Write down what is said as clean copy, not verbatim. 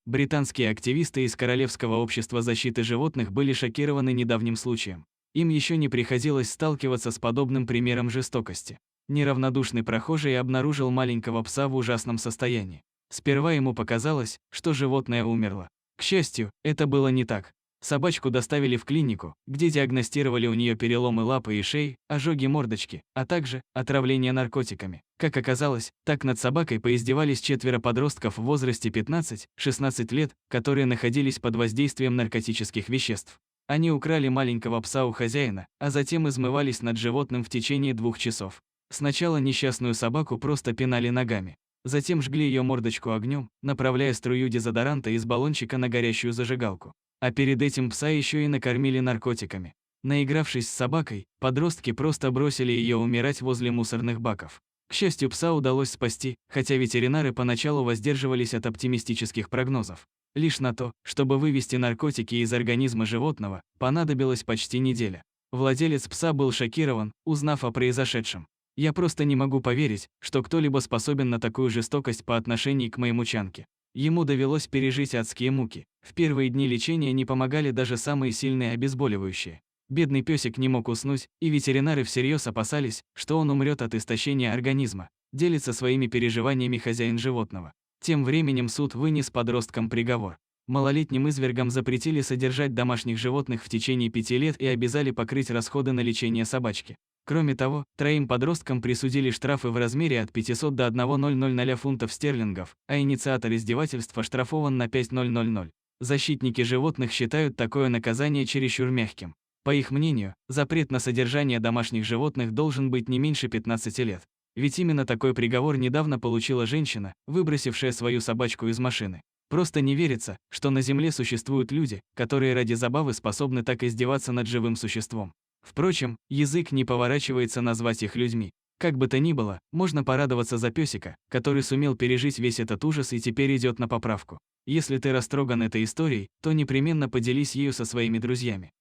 Британские активисты из Королевского общества защиты животных были шокированы недавним случаем. Им еще не приходилось сталкиваться с подобным примером жестокости. Неравнодушный прохожий обнаружил маленького пса в ужасном состоянии. Сперва ему показалось, что животное умерло. К счастью, это было не так. Собачку доставили в клинику, где диагностировали у нее переломы лапы и шеи, ожоги мордочки, а также отравление наркотиками. Как оказалось, так над собакой поиздевались 4 подростков в возрасте 15-16 лет, которые находились под воздействием наркотических веществ. Они украли маленького пса у хозяина, а затем измывались над животным в течение 2 часов. Сначала несчастную собаку просто пинали ногами. Затем жгли ее мордочку огнем, направляя струю дезодоранта из баллончика на горящую зажигалку. А перед этим пса еще и накормили наркотиками. Наигравшись с собакой, подростки просто бросили ее умирать возле мусорных баков. К счастью, пса удалось спасти, хотя ветеринары поначалу воздерживались от оптимистических прогнозов. Лишь на то, чтобы вывести наркотики из организма животного, понадобилась почти неделя. Владелец пса был шокирован, узнав о произошедшем. «Я просто не могу поверить, что кто-либо способен на такую жестокость по отношению к моему Чанке». Ему довелось пережить адские муки. В первые дни лечения не помогали даже самые сильные обезболивающие. Бедный песик не мог уснуть, и ветеринары всерьез опасались, что он умрет от истощения организма, делится своими переживаниями хозяин животного. Тем временем суд вынес подросткам приговор. Малолетним извергам запретили содержать домашних животных в течение 5 лет и обязали покрыть расходы на лечение собачки. Кроме того, 3 подросткам присудили штрафы в размере от 500 до 1,000 фунтов стерлингов, а инициатор издевательства штрафован на 5,000. Защитники животных считают такое наказание чересчур мягким. По их мнению, запрет на содержание домашних животных должен быть не меньше 15 лет. Ведь именно такой приговор недавно получила женщина, выбросившая свою собачку из машины. Просто не верится, что на Земле существуют люди, которые ради забавы способны так издеваться над живым существом. Впрочем, язык не поворачивается назвать их людьми. Как бы то ни было, можно порадоваться за песика, который сумел пережить весь этот ужас и теперь идет на поправку. Если ты растроган этой историей, то непременно поделись ею со своими друзьями.